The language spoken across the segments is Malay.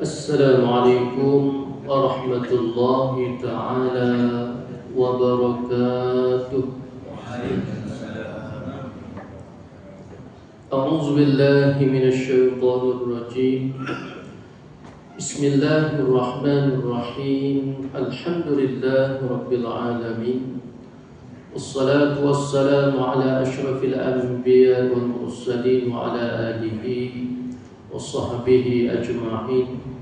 Assalamualaikum warahmatullahi ta'ala wabarakatuh. A'udzu billahi minasy syaithanir rajim. Bismillahirrahmanirrahim. Alhamdulillahi rabbil alamin. Wassalatu wassalamu ala asyrafil anbiya wal mursalin wa ala alihi washabbihi ajma'in.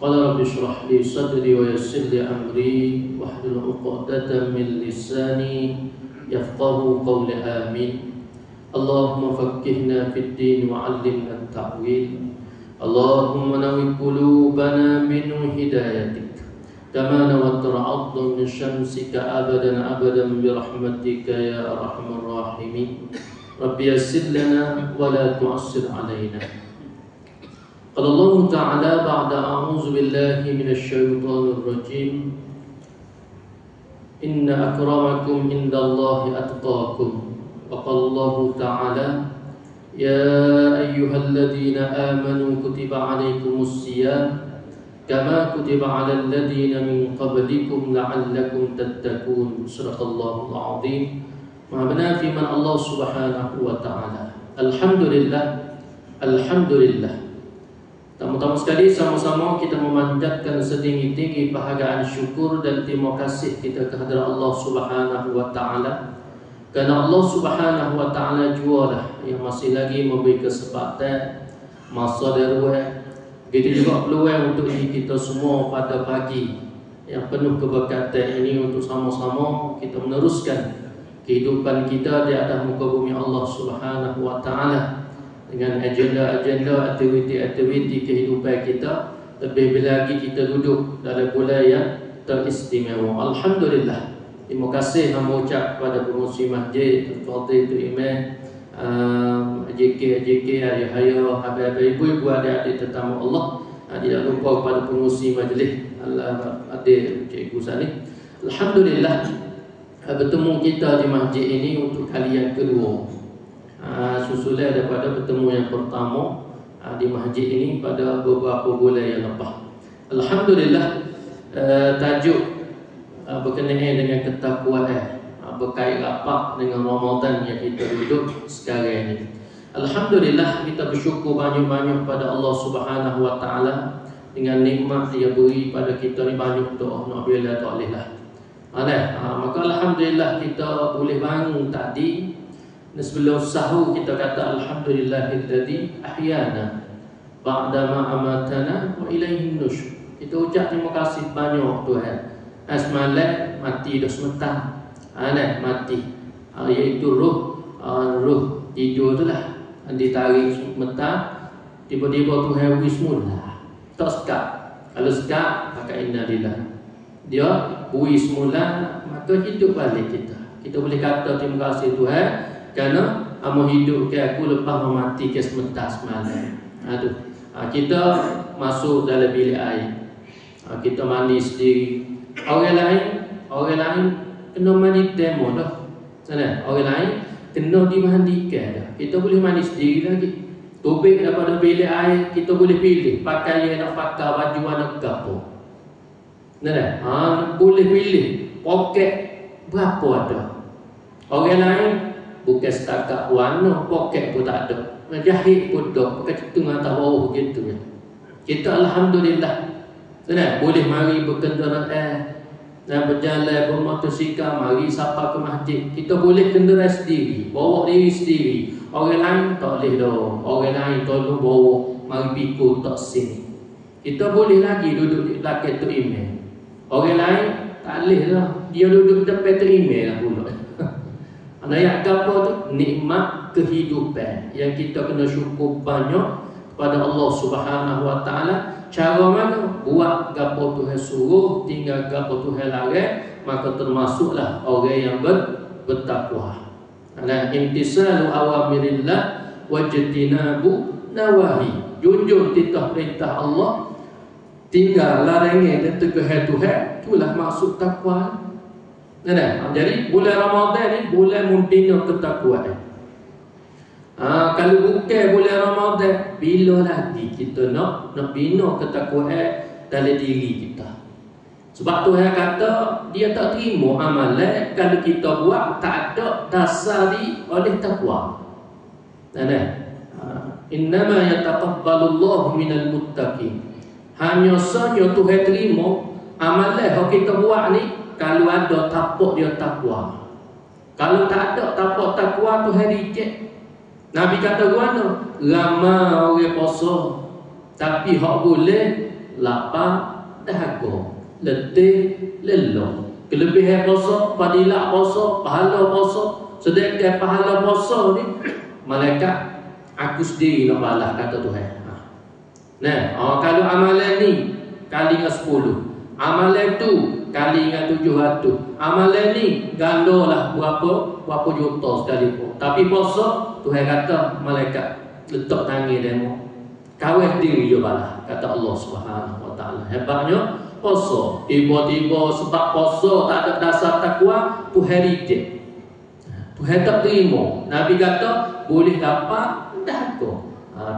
Qala rabbi shrah li sadri wa yassir li amri wahlul 'uqdatam min lisani yafqahu qawli. Amin. Allahumma faqqihna fid din wa 'allimna at-ta'wil. Allahumma nawwir qulubana min hidayatik kama nawwart al-'adha min syamsika abadan abadan bi rahmatika ya arhamar rahimin. Rabbi yassir lana wa la tu'assir 'alaina. Qala Allah Ta'ala ba'da a'udzu billahi minasy syaithanir rajim. Inna akramakum indallahi atqakum. Wa qala Allah Ta'ala ya ayyuhalladzina amanu kutiba 'alaikumus shiyam kama kutiba 'alal ladzina min qablikum la'allakum tattaqun. Shadaqallahul 'azim. Maha benar firman Allah Subhanahu wa Ta'ala. Alhamdulillah, alhamdulillah. Pertama-tama sekali sama-sama kita memanjatkan setinggi-tinggi bahagian syukur dan terima kasih kita kehadrat Allah Subhanahu wa Ta'ala. Kerana Allah Subhanahu wa Ta'ala jualah yang masih lagi memberi kesempatan masa darurat. Begitu juga peluang untuk kita semua pada pagi yang penuh keberkatan ini untuk sama-sama kita meneruskan kehidupan kita di atas muka bumi Allah Subhanahu wa Ta'ala dengan agenda-agenda, aktiviti-aktiviti kehidupan kita. Lebih lagi kita duduk dalam bulan yang teristimewa. Alhamdulillah. Terima kasih hamba ucap kepada pengurusi masjid, Fadil Imam, JK, ayah-ayah, habib-habib, ibu-ibu, adik-adik tetamu Allah. Tidak lupa kepada pengurusi majlis, adik cikgu Salih. Alhamdulillah, bertemu kita di masjid ini untuk kali yang kedua. Susulan daripada bertemu yang pertama di masjid ini pada beberapa bulan yang lepas. Alhamdulillah, tajuk berkenaan dengan ketakwaan berkait rapat dengan Ramadan yang kita duduk sekarang ini. Alhamdulillah, kita bersyukur banyak-banyak pada Allah Subhanahu wa Ta'ala dengan nikmat dia beri pada kita ni. Banyak doa nak bila tak boleh lah. Maka alhamdulillah kita boleh bangun tadi. Dan sebelum sahur kita kata alhamdulillahilladzi ahyana ba'da ma amatana wa ilaihin nusyur. Kita ucap terima kasih banyak Tuhan. Semalam mati dah sementara. Mati. Iaitu roh tidur tu lah. Ditarik sementara, tiba-tiba Tuhan beri semula. Tak sekat. Kalau sekat, maka innalillah. Dia beri semula, maka hidup balik kita. Kita boleh kata terima kasih Tuhan kerana amu hidup ke aku lepas mati ke sementara semalam. Kita masuk dalam bilik air. Kita mandi sendiri. Orang lain kena mandi demo dah. Orang lain kena dimandikan dah. Kita boleh mandi sendiri lagi. Tubik daripada bilik air, kita boleh pilih pakaian nak pakai, baju warna apa. Boleh pilih poket berapa ada. Orang lain bukan setakat warna, poket pun tak ada. Jahit pun tak, pakai cetung atas bawah begitu. Kita alhamdulillah boleh mari berkenderaan dan berjalan bermotosikal, mari sapa ke masjid. Kita boleh kenderaan sendiri, bawa diri sendiri. Orang lain tak boleh dah. Orang lain tolong bawa, mari pikul tak sini. Kita boleh lagi duduk di belakang tu email. Orang lain tak boleh dah. Dia duduk depan tu email lah pula. Ayat apa tu? Nikmat kehidupan yang kita kena syukur banyak kepada Allah Subhanahu wa Ta'ala. Cara mana? Buat gapo Tuhan suruh, tinggal gapo Tuhan larang, maka termasuklah orang yang bertakwa. Imtisalu awamirillah wajtinabu nawahi. Junjung titah perintah Allah, tinggal larangan dan teguhan Tuhan, itulah maksud takwa. Jadi bulan Ramadan ni bulan membina ketakwaan. Kalau bukan bulan Ramadan, bila lagi kita nak bina ketakwaan dalam diri kita. Sebab Tuhan kata dia tak terima amalan kalau kita buat tak ada dasari oleh takwa. Innama yataqabbalullahu minal muttaqin. Hanya saja Tuhan terima amalan yang kita buat ni kalau ada tapak dia takwa. Kalau tak ada tapak takwa, Tuhan reject. Nabi kata mana? Ramai orang puasa, tapi hak boleh lapar dahaga, letih lelah. Kelebihan puasa, fadilah puasa, pahala puasa. Sedangkan pahala puasa ni malaikat aku sendiri nak balas, kata Tuhan. Kalau amalan ni kali dengan 10, amalan tu kali dengan 700, amalan ni gandalah berapa juta sekalipun. Tapi puasa Tuhan kata malaikat letak tangan demo, kawin diri dia balas, kata Allah Subhanahu Wa Taala. Hebatnya puasa. Tiba-tiba sebab puasa tak ada dasar takwa, Tuhan reject. Tuhan tak terima. Nabi kata boleh dapat dahaga.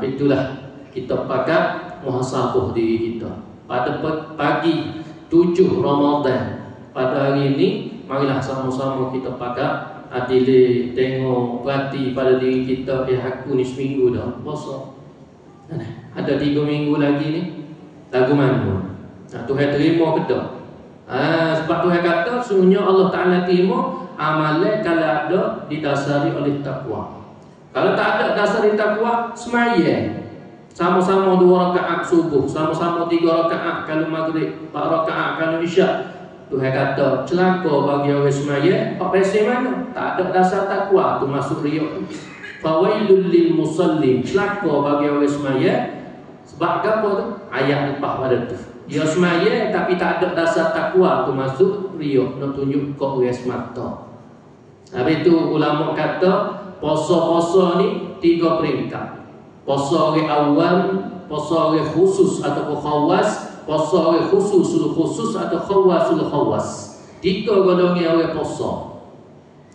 Itulah kita pakat muhasabah diri kita. Pada pagi 7 Ramadan pada hari ini, marilah sama-sama kita pakat adil tengok perhati pada diri kita. Aku ni seminggu dah puasa, ada 3 minggu lagi ni lagu mana? Tuhan terima ke tak? Sebab Tuhan kata sebenarnya Allah Ta'ala terima amalan kalau ada didasari oleh takwa. Kalau tak ada dasari takwa, semayang sama-sama 2 rakaat subuh, sama-sama 3 rakaat kalau maghrib, 4 rakaat kalau isyak. Tuhan kata celaka bagi orang semayang hak pasal mana? Tak ada dasar takwa, tu masuk riak. Fawailul lil musallin, celaka bagi orang semayang. Sebab apa tu? Ayat lepas pada tu. Dia semayang tapi tak ada dasar takwa, tu masuk riak, nak tunjuk kau orang semata. Habis tu ulama kata puasa-puasa ni 3 peringkat. Puasa orang awam, puasa orang khusus ataupun khawas, puasa orang khususul khusus atau khawasul khawas. 3 golongan orang puasa.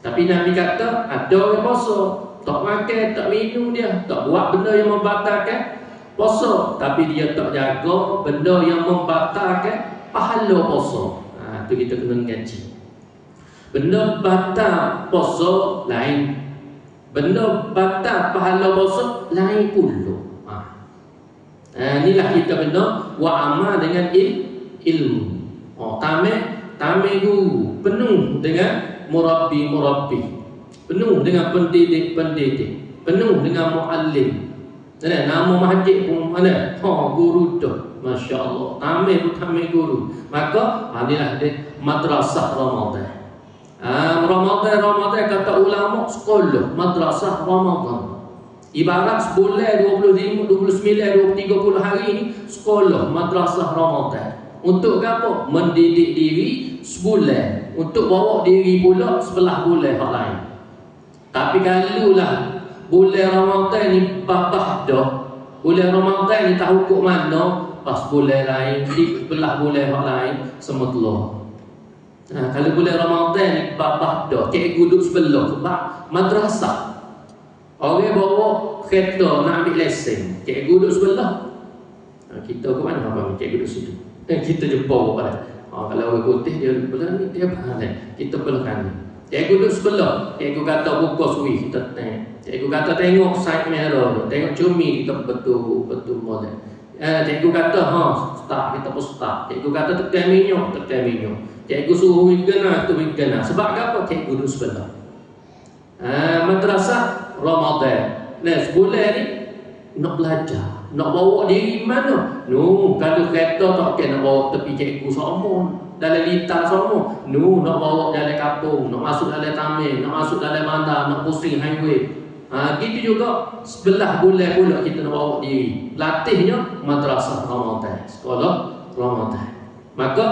Tapi Nabi kata ada orang puasa tak makan, tak minum dia, tak buat benda yang membatalkan puasa, tapi dia tak jaga benda yang membatalkan pahala puasa. Itu kita kena ngaji. Benda batal puasa lain, benda batal pahala puasa lain pula. Inilah kita kena buat amal dengan ilmu. Tamai guru, penuh dengan murabbi, penuh dengan pendidik, penuh dengan muallim. Nama masjid pun mana? Guru tu. Masya Allah. Tamai guru. Maka inilah dia madrasah Ramadan. Ramadan kata ulama sekolah madrasah Ramadan. Ibarat sebulan 25, 29, 30 hari ni sekolah madrasah Ramadan. Untuk apa? Mendidik diri sebulan, untuk bawa diri pula sebelah bulan hak lain. Tapi kalulah bulan Ramadan ni babah dah, bulan Ramadan ni tahu kok mana, pas bulan lain di sebelah bulan hak lain semua telah. Kalau bulan Ramadan ni babah dah, cikgu duduk sebelah sebab madrasah. Orang bawa kereta nak ambil lesen, cikgu duduk sebelah. Kita ke mana apa cikgu duduk situ? Kita jumpa pada. Kalau orang putih dia belah ni, dia belah. Kita belah kanan. Cikgu duduk sebelah. Cikgu kata buka suwi, kita tengok. Cikgu kata tengok side mirror, tengok cumi, kita betul molek. Cikgu kata start, kita pun start. Cikgu kata tekan minyak. Cikgu suruh wigana, tu wigana. Sebab apa? Cikgu duduk sebelah. Madrasah Ramadan. Sebulan ni nak belajar, nak bawa diri mana? Kalau kereta tak kena nak bawa tepi cikgu sama, dalam litar sama. Nak bawa dalam kampung, nak masuk dalam taman, nak masuk dalam bandar, nak pusing highway. Gitu juga sebelah bulan pula kita nak bawa diri. Latihnya madrasah Ramadan, sekolah Ramadan. Maka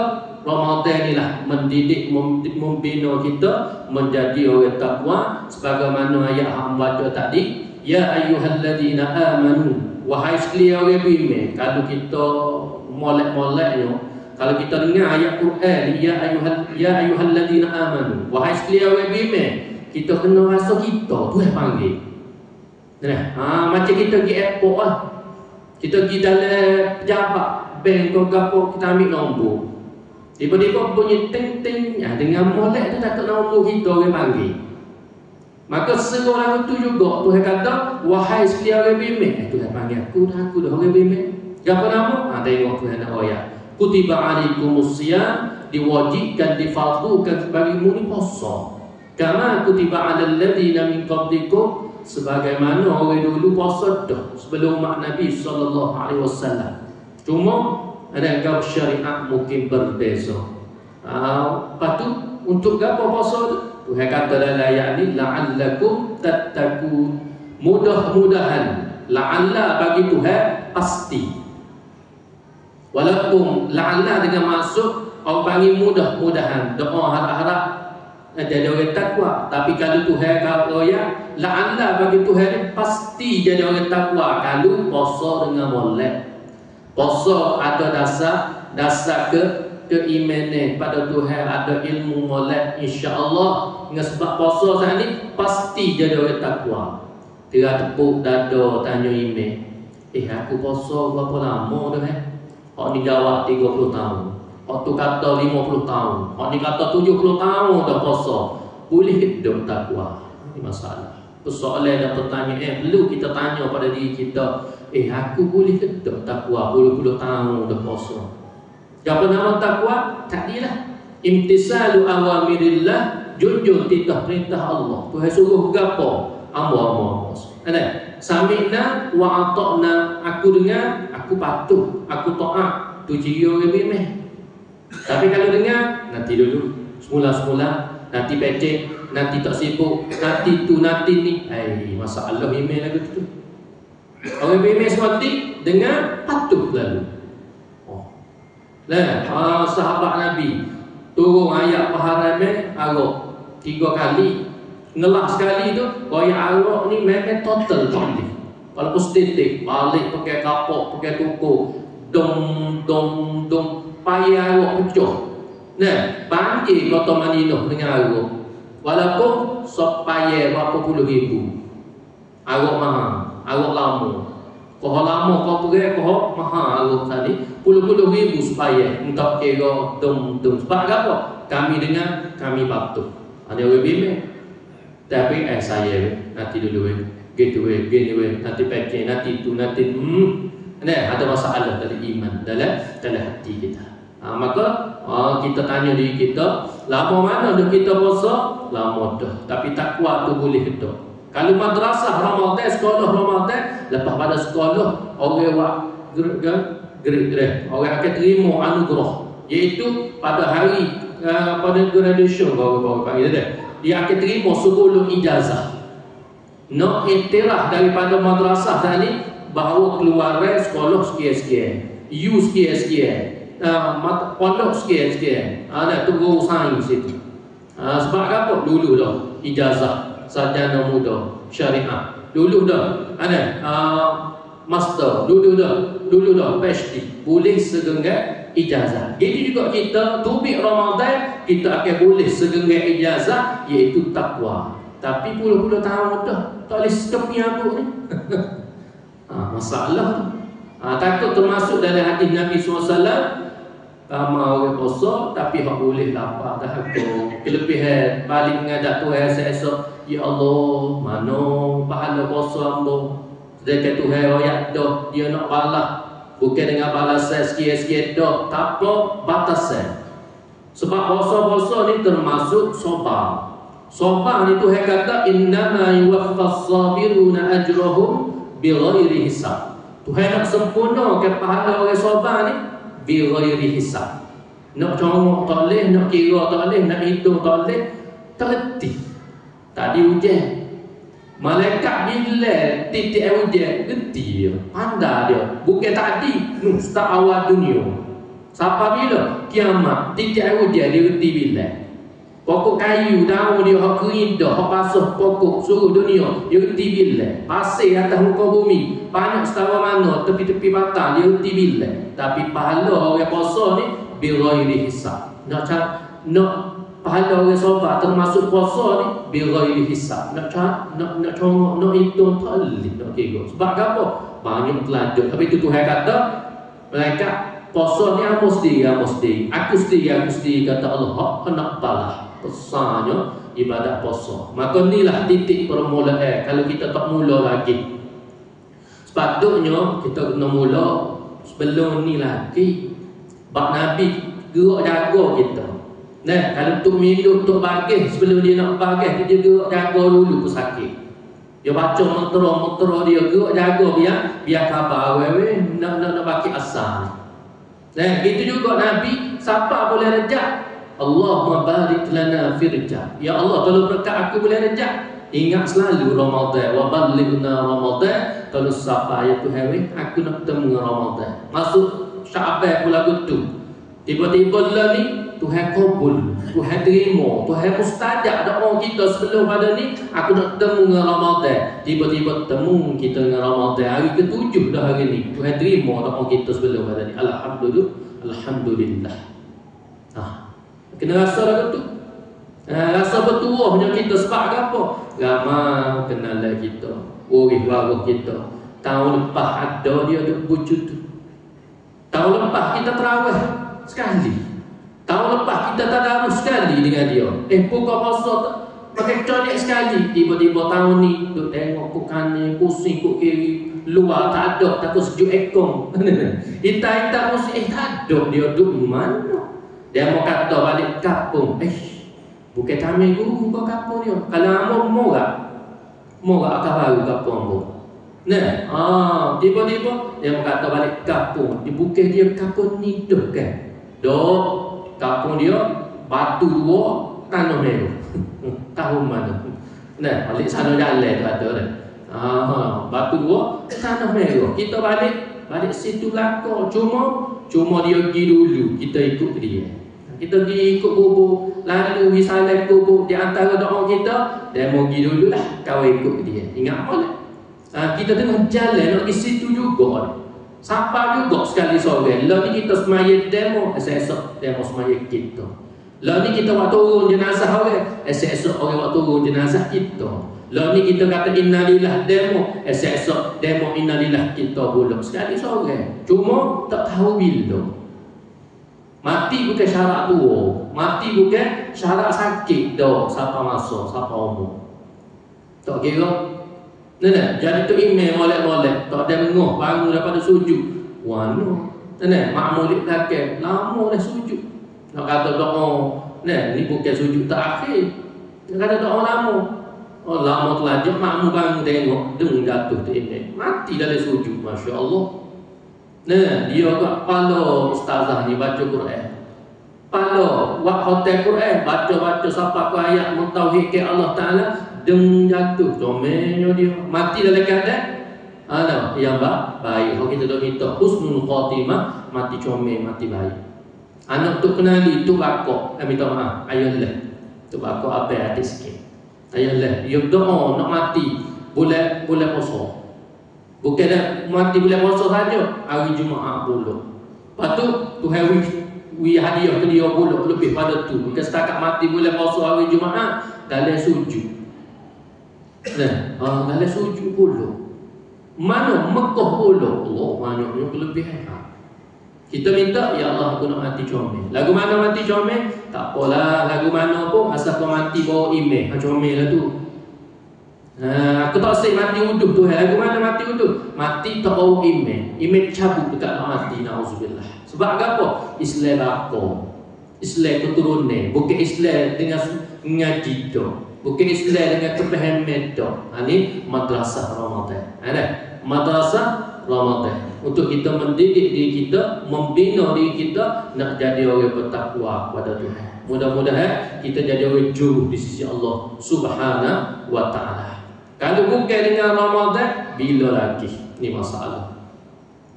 Ramadan inilah mendidik, membina kita menjadi orang takwa. Sebagaimana ayat hang baca tadi, ya ayyuhalladzina amanu, wahai sekalian orang beriman. Kalau kita molek-moleknya, kalau kita dengar ayat Quran, ya ayyuhalladzina amanu, wahai sekalian orang beriman, kita kena rasa kita Tuhan panggil. Macam kita pergi airport lah. Kita pergi dalam pejabat bank ke apa, kita ambil nombor. Tiba-tiba bunyi ting-ting, dengan molek tu takut nombor kita orang panggil. Maka seorang itu juga Tuhan kata, wahai sekalian orang bimbing. Tuhan panggil aku dah orang bimbing. Apa nama? Tengok Tuhan nak ayat. Kutiba alaikumusiyam, diwajibkan, difardukan bagimu ni puasa. Kama kutiba alal ladina min qablikum, sebagaimana orang dulu puasa dah sebelum umat Nabi SAW. Cuma ada gap syariat mungkin berbeza. Lepas tu untuk apa puasa tu? Tuhan kata dalam ayat ni, la'allakum tattaqun, mudah-mudahan. La'alla bagi Tuhan pasti. Walaupun la'alla dengan maksud orang panggil mudah-mudahan, doa harap-harap jadi orang takwa. Tapi kalau Tuhan kata ya, la'alla bagi Tuhan ni pasti jadi orang takwa kalau puasa dengan molek. Puasa ada dasar keimanan pada Tuhan, ada ilmu molek, insya-Allah. Dengan sebab puasa saat ni pasti jadi orang takwa. Tira tepuk dada tanya email, aku puasa berapa lama dah Hak ni jawab 30 tahun. Hak tu kata 50 tahun. Hak ni kata 70 tahun dah puasa. Boleh hidup takwa? Ini masalah. Persoalan dan pertanyaan perlu kita tanya pada diri kita. Aku boleh hidup takwa puluh-puluh tahun dah puasa? Apa nama takwa? Takdilah imtisalu awamirillah, jujur titah perintah Allah. Tuhan suruh gapo? Ambo-ambo. Sami'na wa ata'na, aku dengar, aku patuh, aku taat. Tu ciri orang bimeh. Tapi kalau dengar, nanti dulu, semula-semula, nanti pecek, nanti tak sibuk, nanti tu, nanti ni. Masalah bimeh lagu tu. Orang bimeh seperti dengar, patuh lalu. Sahabat Nabi turun ayat paharamnya arak 3 kali. Ngelah sekali tu, koyak arak ni memang total balik. Walaupun sedetik, balik pakai kapok, pakai tuku, dong, payah arak pecah. Banjir Kota Madinah dengan arak. Walaupun sok payah berapa puluh ribu. Arak mahal, arak lama. Kau lama kau pergi, kau mahal arak tadi. Puluh-puluh ribu supaya untuk kira dong. Sebab apa? Kami dengar, kami patuh. Ada orang bimbing. Tapi saya nanti dulu gitu gini nanti pakai nanti itu nanti ada masalah dari iman dalam hati kita. Maka kita tanya diri kita, lama mana dah kita puasa? Lama dah. Tapi takwa tu boleh hidup. Kalau madrasah Ramadan, sekolah Ramadan, lepas pada sekolah orang orang akan terima anugerah, iaitu pada hari pada graduation baru panggil dia. Dia akan terima 10 ijazah. Nak iktiraf daripada madrasah tadi bahawa keluar sekolah sekian-sekian, you sekian-sekian, pondok sekian-sekian. Ada tunggu sains itu. Sebab apa? Dulu dah ijazah sarjana muda syariah. Dulu dah ada master. Dulu dah PhD. Boleh segenggam ijazah. Jadi juga kita tubik Ramadan, kita akan boleh segenggam ijazah, iaitu takwa. Tapi puluh-puluh tahun dah tak boleh sekepi aku ni. Masalah. Takut termasuk dalam hadis Nabi SAW, ramai orang puasa tapi tak boleh lapar dah aku. Kelebihan balik menghadap Tuhan esok, ya Allah, mana pahala puasa hamba? Sedangkan Tuhan royak dah, dia nak balas. Bukan dengan balasan sikit-sikit dah, tak apa batasan. Sebab puasa-puasa ni termasuk sabar. Sabar ni Tuhan kata innama yuwaffas sabiruna ajrahum bighairi hisab. Tuhan nak sempurnakan pahala orang sabar ni bighairi hisab. Nak congok tak boleh, nak kira tak boleh, nak hitung tak boleh, terhenti. Tadi hujan, malaikat bila titik hujan, geti dia, pandai dia. Bukan tadi, start awal dunia. Sampai bila? Kiamat, titik hujan dia geti bila. Pokok kayu, daun dia, hak kering dah, hak basuh pokok seluruh dunia, dia geti bila. Pasir atas muka bumi, banyak setara mana, tepi-tepi batang, dia geti bila. Tapi pahala orang puasa ni, bighairi hisab. Nak pahala orang sobat termasuk puasa ni bighairi hisab. Nak congok, nak hitung tak boleh, nak kira. Sebab apa? Banyak telanjut. Tapi itu Tuhan kata, mereka puasa ni aku sendiri. Aku sendiri kata Allah, hak nak balah. Besarnya ibadat puasa. Maka inilah titik permulaan. Kalau kita tak mula lagi, sepatutnya kita kena mula sebelum ni lagi. Bak Nabi gerak jaga kita. Nah, kalau untuk minum, untuk bagih, sebelum dia nak bagih, dia gerak jaga dulu pesakit. Dia baca mentera dia gerak jaga biar khabar nak bagi asal. Nah, gitu juga Nabi, siapa boleh rejak? Allahumma barik lana fi rejak. Ya Allah, kalau berkat aku boleh rejak. Ingat selalu Ramadan, wa ballighna Ramadan. Kalau siapa ya Tuhan, aku nak bertemu dengan Ramadan. Masuk Syaban pula gitu. Tiba-tiba lah ni Tuhan kabul, Tuhan terima, Tuhan mustajab doa kita sebelum pada ni. Aku nak bertemu dengan Ramadan. Tiba-tiba bertemu kita dengan Ramadan. Hari ke-7 dah hari ni. Tuhan terima doa kita sebelum pada ni. Alhamdulillah. Kena rasa dah tu. Rasa bertuahnya kita sebab apa? Ramai kenalan kita, waris kita. Tahun lepas ada dia ada wujud tu. Tahun lepas kita terawih sekali. Tahun lepas kita tadarus sekali dengan dia. Buka puasa pakai conek sekali. Tiba-tiba tahun ni duk tengok kok kanan, pusing kok kiri, luar tak ada, takut sejuk ekong. Kita pusing tak ada, dia duduk mana? Dia mau kata balik kampung. Bukan kami guru ke kampung dia. Kalau amor murah akan baru kampung amor. Nah, tiba-tiba dia mau kata balik kampung. Bukan dia kampung ni dah kan. Dok, kampung dia batu dua, tanah merah. Tahu mana? Nah, balik sana jalan kata dah. Batu dua, tanah merah. Kita balik situ belakang. Cuma dia pergi dulu, kita ikut dia. Kita pergi ikut bubuk, lalu misalnya bubuk di antara doa kita, dia mau pergi dulu lah, kau ikut dia. Ingat boleh? Kita tengah jalan nak pergi situ juga. Sampai juga sekali sore. Lalu ni kita semayat demo, esok demo semayat kita. Lalu ni kita waktu turun jenazah orang, esok orang waktu turun jenazah kita. Lalu ni kita kata innalillah demo, esok demo innalillah kita pula sekali sore. Cuma tak tahu bila. Mati bukan syarat tua, mati bukan syarat sakit dah. Siapa masuk, siapa umur. Tak kira. Jadi tu email molek-molek, tak ada mengoh, bangun daripada sujud. Wano. Makmulik belakang, lama dah sujud. Nak kata doa, ni bukan sujud terakhir. Nak kata doa lama. Lama terlanjur, makmum bangun tengok, deng jatuh tu email. Mati dah sujud, Masya Allah. Dia kat pala ustazah ni baca Quran. Pala buat hotel Quran, baca sampai ke ayat mentauhid ke Allah Taala, deng jatuh comelnya dia. Mati dalam keadaan yang baik. Kalau kita dah minta husnul khatimah, mati comel, mati baik. Anak tu kenali tu bakok, minta maaf, ayahlah. Tu bakok apa hati sikit. Ayahlah, dia doa nak mati bulan puasa. Bukan dah mati bulan puasa saja, hari Jumaat pula. Lepas tu Tuhan wi hadiah ke dia pula lebih pada tu. Bukan setakat mati bulan puasa hari Jumaat, dalam sujud. Dalam sujud pula. Mana Mekah pula. Allah banyaknya kelebihan. Kita minta, ya Allah aku nak mati comel. Lagu mana mati comel? Tak apalah, lagu mana pun asal kau mati bawa email. Comel lah tu. Aku tak say mati uduh tu. Lagu mana mati uduh? Mati tak bawa email. Email cabut dekat nak mati. Na'udzubillah. Sebab apa? Islam apa? Islam keturunan. Bukan Islam dengan ngaji tu. Bukan Islam dengan kepahaman tu. Ini madrasah Ramadan. Madrasah Ramadan. Untuk kita mendidik diri kita, membina diri kita nak jadi orang bertakwa kepada Tuhan. Mudah-mudahan kita jadi orang jujur di sisi Allah Subhanahu wa taala. Kalau bukan dengan Ramadan, bila lagi? Ini masalah.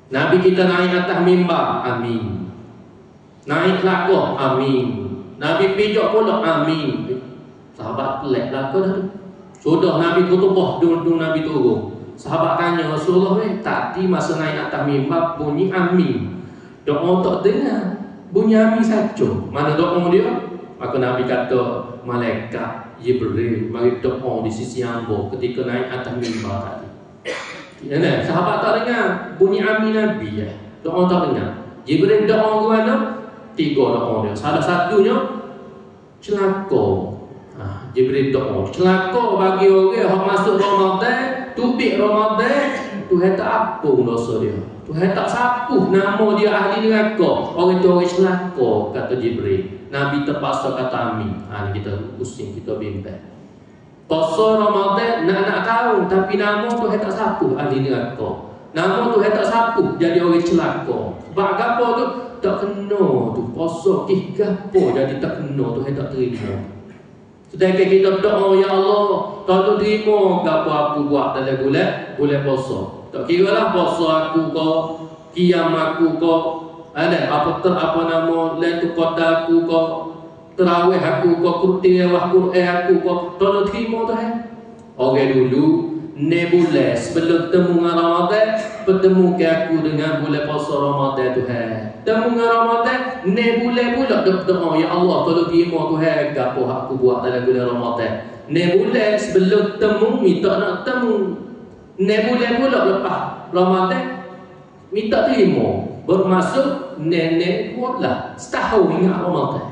Nabi kita naik atas mimbar, amin. Naik lagu, amin. Nabi pijak pula, amin. Sahabat pelik lah dah tu. Sudah Nabi khutbah, dulu Nabi turun. Sahabat tanya Rasulullah, tadi masa naik atas mimbar bunyi amin. Doa tak dengar, bunyi amin saja. Mana doa dia? Maka Nabi kata malaikat Jibril mari doa di sisi hamba ketika naik atas mimbar tadi. Ya, sahabat tak dengar bunyi amin Nabi ya. Doa tak dengar. Jibril doa ke mana? 3 doa dia. Salah satunya celaka. Jibril doa celaka bagi orang yang masuk Ramadan, tubik Ramadan, Tuhan tak ampun dosa dia. Tuhan tak sapuh nama dia ahli neraka. Orang tu orang celaka, kata Jibril. Nabi terpaksa kata amin. Ni kita pusing, kita bimbang. Puasa Ramadan nak tahu, tapi nama Tuhan tak sapuh ahli neraka. Nama Tuhan tak sapuh jadi orang celaka. Sebab apa tu? Tak kena tu. Puasa gapo jadi tak kena, Tuhan tak terima. Sedangkan kita berdoa, ya Allah, tolong terima gapo aku buat dalam bulan puasa. Tak kira lah puasa aku ke, qiyam aku ke, apa nama Lailatul Qadar aku ke, tarawih aku ke, tilawah Quran aku ke, tolong terima Tuhan. Orang dulu bulan sebelum temu dengan Ramadan, bertemu ke aku dengan bulan puasa Ramadan Tuhan. Temu dengan Ramadan, bulan pula doa, ya Allah tolong terima Tuhan gapo aku buat dalam bulan Ramadan. Bulan sebelum temu minta nak temu. Bulan pula lepas Ramadan minta terima. Bermaksud nenek pula setahun ingat Ramadan.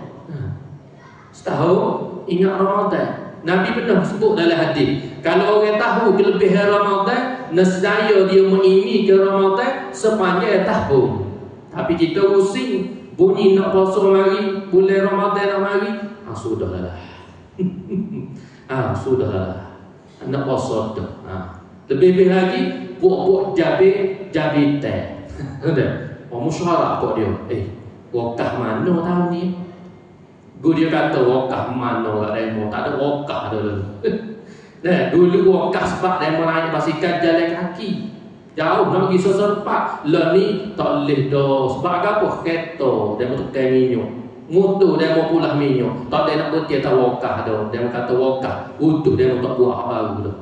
Setahun ingat Ramadan. Nabi pernah sebut dalam hadis, kalau orang tahu kelebihan Ramadan, nescaya dia mengingini ke Ramadan sepanjang tahun. Tapi kita pusing bunyi nak puasa mari, bulan Ramadan nak mari, sudahlah. Sudahlah. Nak puasa dah. Lebih-lebih lagi buat jabitan. Musyawarah buat dia. Wakah mana tahun ni? Dia kata wakah mana kat demo, tak ada wakah dulu. Dulu wakah sebab demo naik basikal jalan kaki. Jauh nak pergi seserpak. Lah ni tak boleh dah. Sebab apa? Kereta demo tukar minyak. Motor demo pulah minyak. Tak ada nak berhenti atas wakah dah. Demo kata wakah. Utuh demo tak buat baru dah.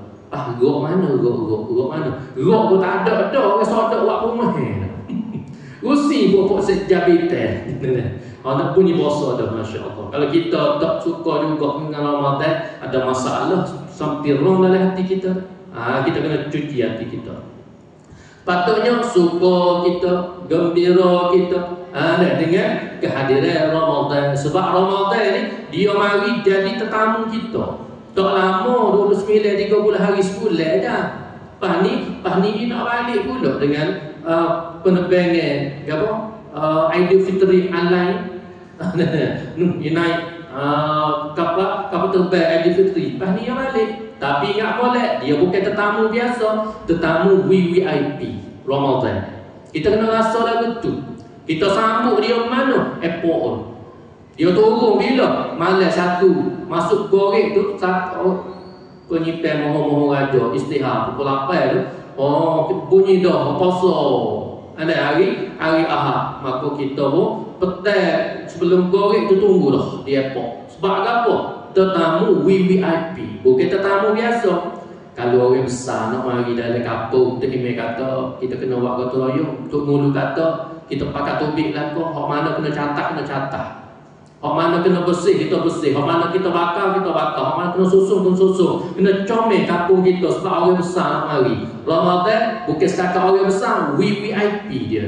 Rok mana? Rok mana? Rok pun tak ada dah. Orang sodok buat rumah. Usi buat sejabitan. Nak bunyi puasa dah, Masya Allah. Kalau kita tak suka juga dengan Ramadan, ada masalah sampai wrong dalam hati kita. Kita kena cuci hati kita. Patutnya suka kita, gembira kita dengan kehadiran Ramadan. Sebab Ramadan ni dia mari jadi tetamu kita. Tak lama 29-30 hari sebulan dah. Pas ni dia nak balik pula dengan penerbangan Aidilfitri online. Dia naik kapal terbang Aidilfitri. Pas ni dia balik. Tapi ingat boleh, dia bukan tetamu biasa, tetamu VVIP Ramadan. Kita kena rasa lagu tu. Kita sambut dia mana? Airport. Dia turun bila? Malam 1 masuk gorek tu, penyimpan mohon-mohon raja istihar pukul 8 tu. Bunyi dah puasa. Ada hari Ahad, maka kita pun petang sebelum gorek tu tunggu dah di airport. Sebab apa? Tetamu VVIP, bukan tetamu biasa. Kalau orang besar nak mari dalam kampung, kita kata kita kena buat gotong royong. Untuk mulu kata kita pakai tubik lah kau. Hak mana kena catat. Hak mana kena bersih, kita bersih. Hak mana kita bakar, kita bakar. Hak mana kena susung, kena comel kampung kita. Sebab orang besar nak mari. Ramadan bukan setakat orang besar, VVIP dia.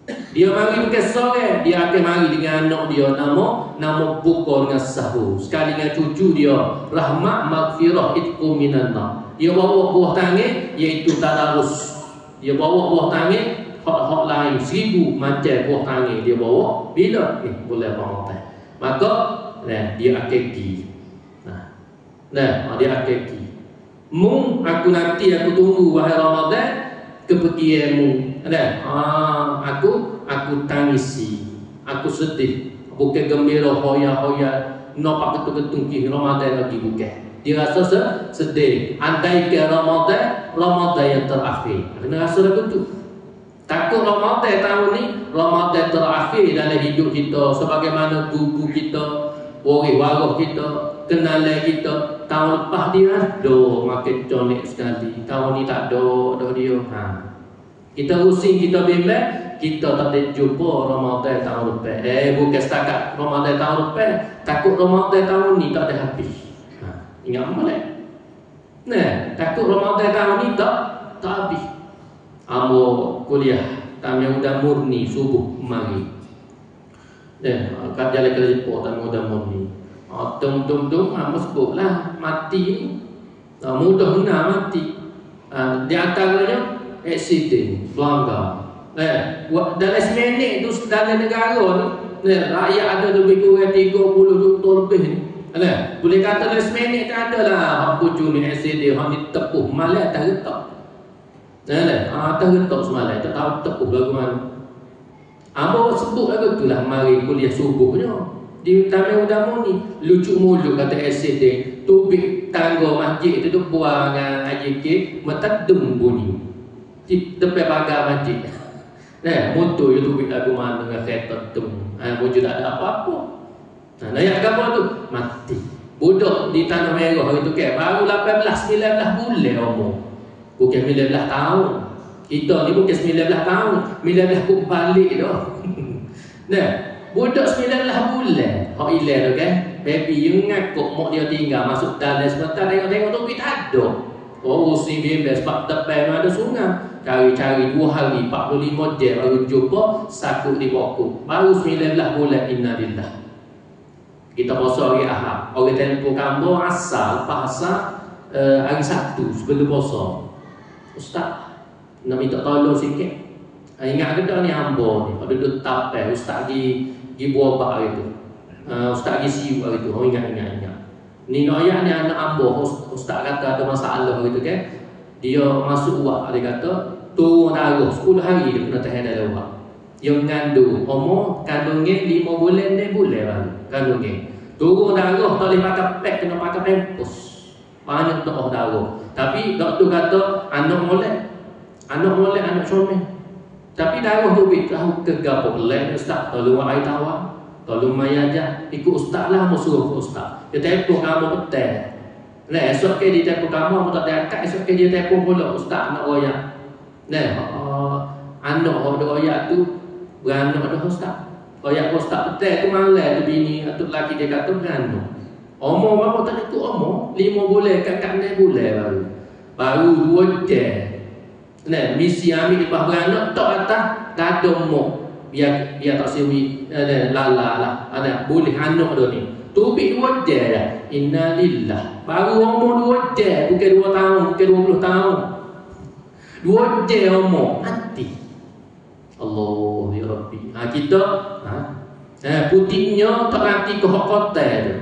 Dia mari bukan sore, dia akan mari dengan anak dia, nama buka dengan sahur. Sekali dengan cucu dia, rahmat, maghfirah, itqu minannar. Dia bawa buah tangan, iaitu tadarus. Dia bawa buah tangan, hak lain 1000 macam buah tangan dia bawa. Bila? Bulan Ramadan. Maka dia akan pergi. Dia akan pergi. Aku nanti aku tunggu wahai Ramadan kepergianmu. Aku tangisi, aku sedih, bukan gembira hoya-hoya, nampak betul-betul ke Ramadan lagi bukan. Dia rasa sedih. Andai ke Ramadan yang terakhir. Kena rasa dah betul. Takut Ramadan tahun ni, Ramadan terakhir dalam hidup kita. Sebagaimana guru kita, waris kita, kenalan kita. Tahun lepas dia ada makin conek sekali. Tahun ni tak ada dia. Kita pusing, kita bimbang, kita tak ada jumpa Ramadan tahun depan. Bukan setakat Ramadan tahun depan, takut Ramadan tahun ni tak ada habis. Ingat molek. Nah, takut Ramadan tahun ni tak habis. Ambo kuliah Tamil udah murni subuh mari. Kat jalan ke Jepur Tamil udah murni. Tung ambo sebutlah mati ni. Mudah benar mati. Di antaranya accident, pelanggar. Dalam seminit tu dalam negara ni, rakyat ada lebih kurang 30 juta lebih ni. Boleh kata dalam seminit tak ada lah hak pucuk ni accident, hak ni tepuh malam tak retak. Tak retak semalam, tak tahu tepuh lagu mana. Ambo sebut lagu tu lah mari kuliah subuhnya. Di Tamil Udamu ni lucu mulut kata accident, tubik tangga masjid tu buang dengan ajik metadum bunyi di depan pagar masjid. Motor tu tubik lagu mana dengan kereta tu. Wujud tak ada apa-apa. Layak kapal tu mati. Budak di Tanah Merah hari tu kan baru 18-19 bulan umur. Bukan 19 tahun. Kita ni bukan 19 tahun, 19 kok balik dah. Budak 19 bulan. Hak ilah tu kan. Baby yang ngakuk mak dia tinggal masuk dalam sebentar tengok-tengok tu kita ada. Urusin bebas sebab tepi ada sungai. Cari-cari 2 hari 45 jam baru jumpa sakut di pokok. Baru 19 bulan innalillah. Kita puasa hari Ahad. Orang telefon kamu asal pasal hari Sabtu sebelum puasa. Ustaz nak minta tolong sikit. Ingat ke tak ni hamba ni pada duduk tapel ustaz pergi buah bak hari tu. Ustaz pergi siu hari tu. Ingat. Ni ayah ni anak hamba ustaz kata ada masalah hari tu kan. Dia masuk uak dia kata turun darah 10 hari dia kena tahan dalam uak. Yang mengandung umur kandungnya 5 bulan 6 bulan baru kandungnya. Turun darah tak boleh pakai pad, kena pakai pampers. Banyak tak darah. Tapi doktor kata anak molek, anak comel. Tapi darah tu tahu ke gapo lain ustaz tolong ai tawar, tolong mai aja. Ikut ustaz lah mau suruh ke ustaz. Dia telefon kamu betul. Esok ke dia telefon kamu tak ada akak, esok ke dia telefon pula ustaz nak royak. Anak ada royak tu beranak dah ustaz. Royak ustaz betul tu malam tu bini atau lelaki dia kata beranak. Umur berapa tak ikut umur? 5 bulan kakak 6 bulan baru 2 jam. Misi ambil lepas beranak tak atas tak ada umur. Biar tak siwi lala lah. Boleh anak dia ni. Tubik 2 jam dah. Innalillah. Baru umur 2 jam, bukan 2 tahun, bukan 20 tahun. 2 jam umur mati. Allah ya Rabbi. Kita putihnya tak nanti ke hak kota tu.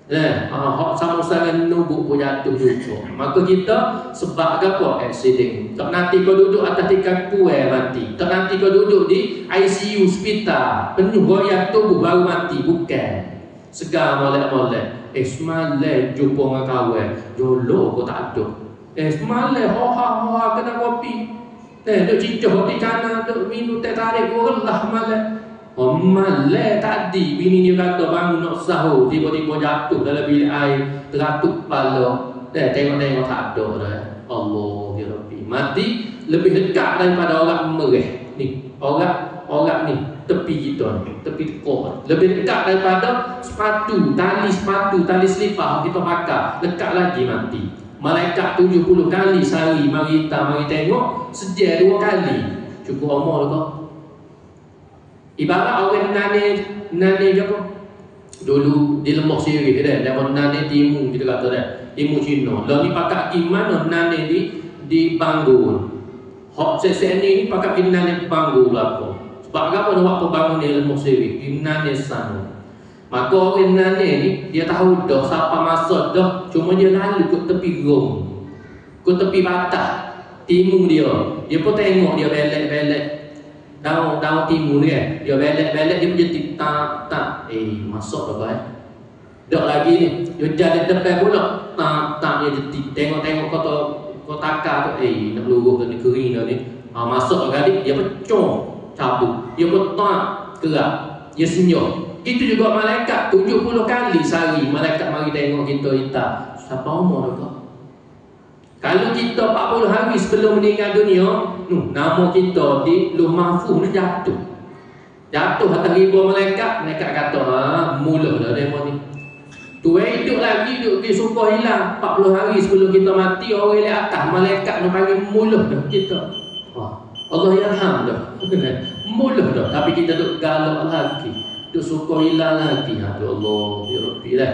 Hak sama-sama nubuk pun jatuh juga. Maka kita sebab apa? Accident. Tak nanti kau duduk atas tikar kuih mati. Tak nanti kau duduk di ICU hospital penuh goyang tubuh baru mati. Bukan. Segar molek-molek. Semalam jumpa dengan kawan. Jolo kau tak ada. Semalam hoha kena kopi. Duk cincah di kanan, duk minum teh tarik lah malam. Malam tadi bini dia kata bangun nak sahur, tiba-tiba jatuh dalam bilik air, teratuk kepala. Tengok-tengok tak ada dah. Allah ya Rabbi. Mati lebih dekat daripada orang mereh ni. Orang ni tepi kita ni, tepi tekor. Lebih dekat daripada tali selipar kita pakai. Dekat lagi mati. Malaikat 70 kali sehari mari tengok, sejak 2 kali. Cukup umur kau. Ibarat orang nane ke apa? Dulu di Lembah Sirih dah, nama nane timu kita kata dah. Timu Cina. Lah ni pakai di mana nane di Banggul. Hak sesen ni pakai di nane Banggul lah. Sebab apa nak buat pembangun di Lembah Sirih? Di nane sana. Maka orang nane ni dia tahu dah siapa masa dah, cuma dia lalu ke tepi rum. Ke tepi batas timu dia. Dia pun tengok dia belek-belek. Daun timun ni kan. Dia belek-belek dia punya tak. Masuk dah baik. Dak lagi ni. Dia jalan depan pula. Tak dia jetik. Tengok kotakar tu. Nak luruh ni kering dah ni. Masuk kali dia pecah. Cabut. Dia pun tak gerak. Dia senyum. Itu juga malaikat 70 kali sehari malaikat mari tengok kita hitam. Siapa umur dah kau? Kalau kita 40 hari sebelum meninggal dunia, nama kita di Lauh Mahfuz ni jatuh. Jatuh atas ribuan malaikat. Malaikat kata, mula dah demo ni. Tu hidup lagi, duduk pergi sumpah hilang 40 hari sebelum kita mati. Orang di atas malaikat nak panggil mula dah kita. Allah yarham dah. Mula dah. Tapi kita duduk galak lagi, duduk sumpah hilang lagi. Aduh Allah, ya Rabbi lah.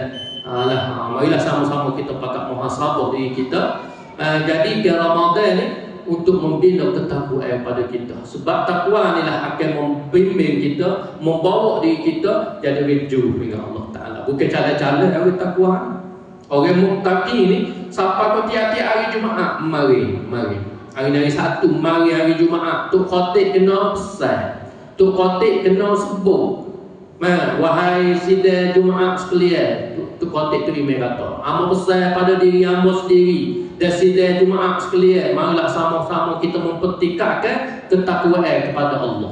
Marilah sama-sama kita pakat muhasabah diri kita. Jadi ke Ramadan ni untuk membina ketakwaan pada kita. Sebab takwa ni lah akan membimbing kita, membawa diri kita jadi rindu dengan Allah Ta'ala. Bukan cara-cara dari takwa. Orang muttaqi ni siapa kau tiap-tiap hari Jumaat, mari. Hari dari Sabtu, mari hari Jumaat. Tok khatib kena pesan, tok khatib kena sebut. Wahai sidang Jumaat sekalian, tok khatib terima kata, amo pesan pada diri amo sendiri dan sidang Jumaat sekalian, marilah sama-sama kita mempertikatkan ketakwaan kepada Allah.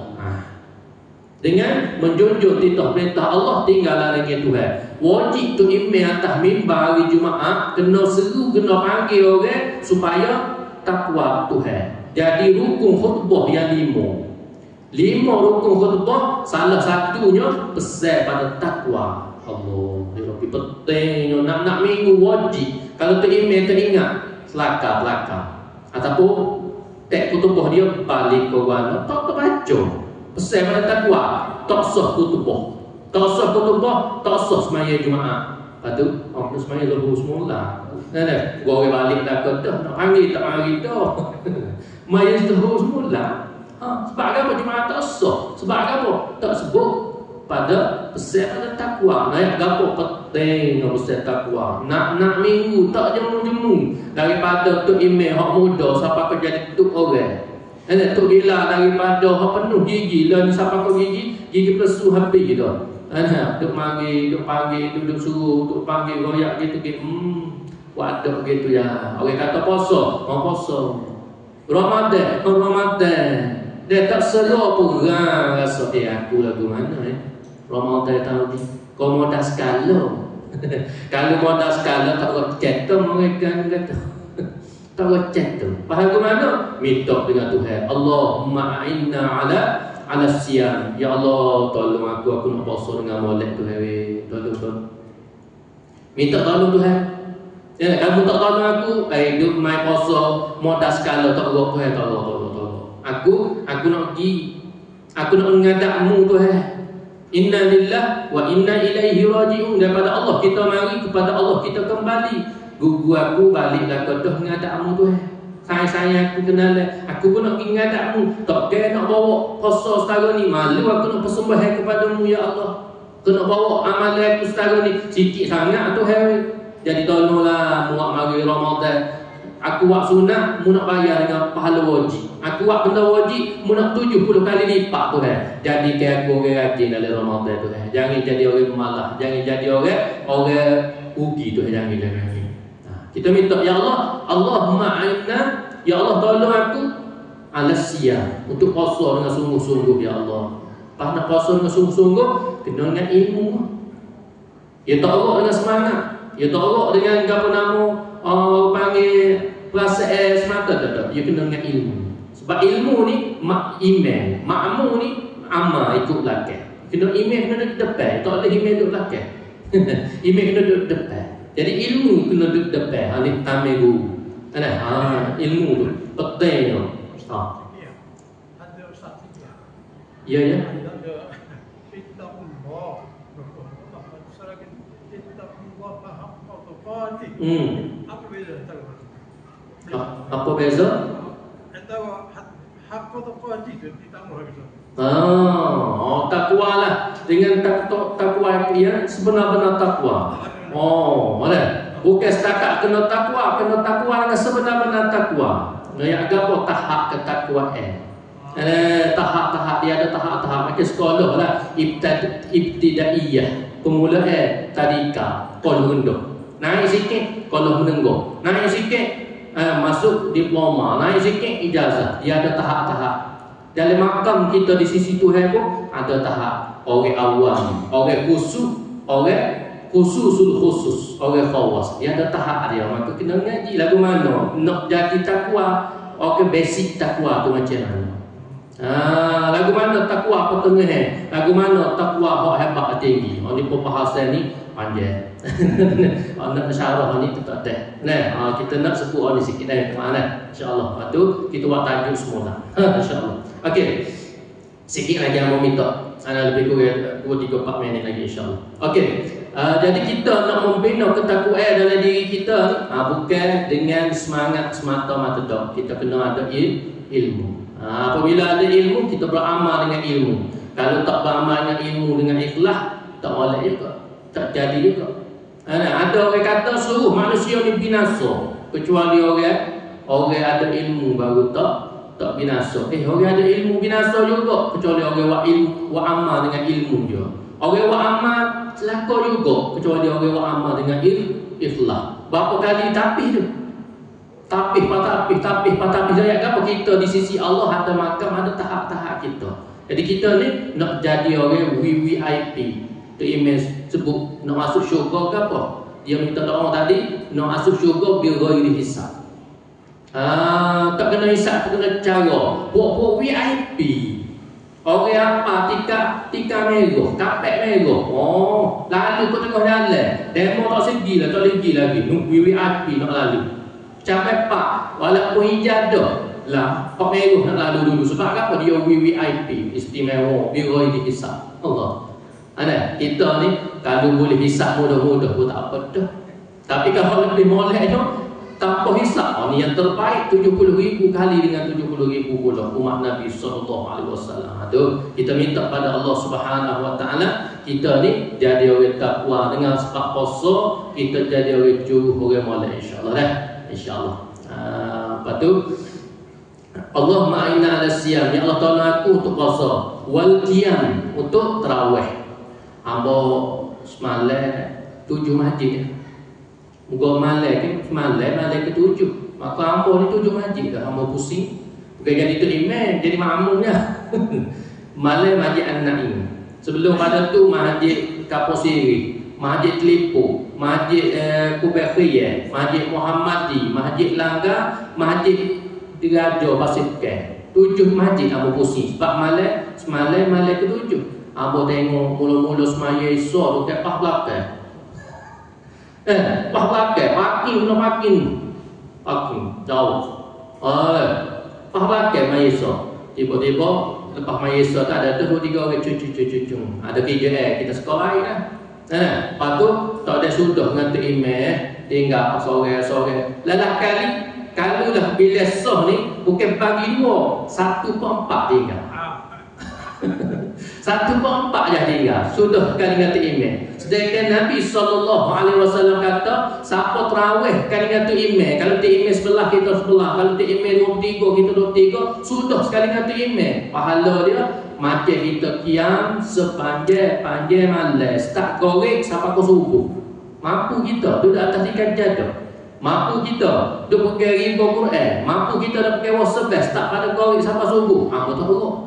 Dengan menjunjung titah perintah Allah, tinggallah dengan Tuhan. Wajib tu imam atas mimbar hari Jumaat kena seru, kena panggil orang supaya takwa Tuhan. Jadi rukun khutbah yang 5 rukun khutbah, salah satunya pesan pada takwa Allah. Ya Rabbi, pentingnya nak minggu wajib. Kalau tu imam teringat, selakar ataupun tek khutbah dia balik ke mana, tak terbaca pesan pada takwa, tak sah khutbah, tak sah semaya Jumaat. Lepas tu orang semaya zuhur semula. Gua balik dah ke dah, nak panggil tak panggil dah. Maya zuhur semula. Sebab apa Jumaat tak sah? Sebab apa tak sebut pada pesan pada takwa. Nak gapo penting pesan takwa. Nak minggu tak jemu-jemu daripada tok imam hak muda siapa kau jadi tok orang. Tok gila daripada hak penuh gigi lah ni siapa kau gigi plesu habis dah. Duk mari, duk panggil, duduk suruh, duk panggil royak gitu. Waduh gitu ya. Orang kata puasa, puasa. Ramadan. Dia tak seluar pun rasa aku lagu mana Ramadan tahun ni. Kau modal skala. Kalau modal skala tak recet tu mereka kata. Tak recet tu. Faham ke mana? Minta dengan Tuhan. Allahumma a'inna ala siyam. Ya Allah, tolong aku nak puasa dengan molek tu tolong. Minta tolong Tuhan. Ya, kamu tak tolong aku, duk mai puasa modal skala tak buat Tuhan, tolong. Aku nak pergi. Aku nak menghadapmu Tuhan. Inna lillah wa inna ilaihi raji'un. Daripada Allah kita mari, kepada Allah kita kembali. Gugu aku baliklah ke dah menghadapmu Tuhan. Sayang aku kenal. Aku pun nak pergi menghadapmu. Tak kira nak bawa puasa setara ni. Malu aku nak persembahan kepadamu ya Allah. Aku nak bawa amalan aku setara ni. Sikit sangat Tuhan. Jadi tolonglah muak mari Ramadan. Aku buat sunat, mu nak bayar dengan pahala wajib. Aku buat benda wajib, mu nak 70 kali lipat Tuhan. Jadi ke aku orang rajin dalam Ramadan Tuhan. Jangan jadi orang malah, jangan jadi orang rugi Tuhan. Jangan. Kita minta ya Allah, Allahumma a'inna, ya Allah tolong aku ala siyam, untuk puasa dengan sungguh-sungguh ya Allah. Pas nak puasa dengan sungguh-sungguh, kena dengan ilmu. Ya tak orang dengan semangat. Ya tak orang dengan apa nama panggil perasaan semata tak. Dia kena dengan ilmu. Sebab ilmu ni iman, makmu ni amal ikut belakang. Kena iman kena duduk depan, tak boleh iman duduk belakang. Iman kena duduk depan. Jadi ilmu kena duduk depan. Alif tamai guru. Ilmu tu penting tu. Ada ustaz dia. Ya. Ada kita Allah. Apa beza tahu? Apa beza? Tahu hak qati itu ditambah gitu. Takwa lah. Dengan takwa yang sebenar-benar takwa. Boleh. Bukan setakat kena takwa dengan sebenar-benar takwa. Yang agak tahap ketakwaan. Tahap-tahap dia ada tahap-tahap macam sekolah lah. Ibtidaiyah, permulaan tadika, kalau rendah. Naik sikit kalau menengok. Naik sikit masuk diploma. Naik sikit ijazah. Dia ada tahap-tahap. Dalam makam kita di sisi Tuhan pun ada tahap. Orang awam, orang khusyuk, orang khusus orang khawas. Dia ada tahap dia. Maka kena ngaji lagu mana nak jadi takwa. Orang basic takwa tu macam mana. Lagu mana takwa apa tengah lagu mana takwa hak hebat tinggi. Ni perbahasan ni panjang. Nak syarah ni tak ada. Nah, kita nak sebut ni sikit dah mana insya-Allah. Lepas tu kita buat tajuk semula. Insya-Allah. Okey. Sikit lagi yang mau minta. Lebih kurang 2-3-4 minit lagi insya-Allah. Okey. Jadi kita nak membina ketakwaan dalam diri kita ni bukan dengan semangat semata-mata dak. Kita kena ada ilmu. Apabila ada ilmu, kita beramal dengan ilmu. Kalau tak beramal dengan ilmu dengan ikhlas, tak boleh juga. Tak jadi juga. Ada orang kata suruh manusia ni binasa, kecuali orang ada ilmu baru tak binasa. Orang ada ilmu binasa juga, kecuali orang buat amal dengan ilmu dia. Orang buat amal celaka juga, kecuali orang buat amal dengan ikhlas. Berapa kali tapih tu? Tapih patapih jaya apa kita di sisi Allah ada makam, ada tahap-tahap kita. Jadi kita ni nak jadi orang VIP. Tu image sebut nak masuk syurga ke apa? Dia minta doa tadi nak masuk syurga bi ghairi hisab. Tak kena hisab, tak kena cara. Buat VIP. Orang apa tika merah, kapek merah. Lalu kau tengah jalan. Demo tak segi lah, tak lagi lagi. VIP nak lalu. Capai pak, walaupun hijau dah lah, pak merah nak lalu dulu. Sebab apa dia VIP, istimewa, biro ini hisab. Allah. Kita ni kalau boleh hisab mudah-mudah pun tak apa dah. Tapi kalau lebih molek tu, tanpa hisab, ni yang terbaik 70,000 kali dengan 70,000 pula umat Nabi SAW. Tu kita minta pada Allah Subhanahu Wa Taala kita ni jadi orang takwa dengan sebab puasa kita jadi orang jujur, orang molek insya-Allah dah. InsyaAllah. Lepas tu Allah ma'ina ala siyam. Ya Allah tolong aku untuk puasa. Wal qiyam, untuk tarawih. Hamba semalam 7 masjid. Muka malam ke semalam ke-7. Maka hamba ni 7 masjid dah. Hamba pusing. Bukan jadi tu imam, jadi makmumnya. Malam masjid An-Naim. Sebelum pada tu masjid Kaposiri, Masjid Telipo, Masjid Kubekhiyah, Masjid Muhammadi, Masjid Langgar, Masjid Diraja Pasirkan. 7 masjid Abu pusing. Sebab semalam malam ke-7. Abu tengok mula-mula semaya esok dekat pah belakang. Pah belakang, parking jauh. Pah belakang maya esok. Tiba-tiba lepas maya esok tak ada 2-3 orang cucu. Ada kerja kita sekolah kan. Lepas tu tak ada sudah dengan tu imam, tinggal sore-sore. Lelah kali kalau lah bila sah ni bukan pagi 2, 1/4 tinggal. 1/4 je tinggal. Sudah kali dengan tu imam. Sedangkan Nabi SAW kata siapa tarawih kali dengan tu imam. Kalau tu imam sebelah kita sebelah, kalau tu imam 23 kita 23, sudah sekali dengan tu imam. Pahala dia macam kita kiam sepanjang malam, start korek sampai ke subuh. Mampu kita duduk atas 3 jadah. Mampu kita duduk pakai ribu Quran. Mampu kita dah pakai WhatsApp, start pada korek sampai subuh. Apa tahu?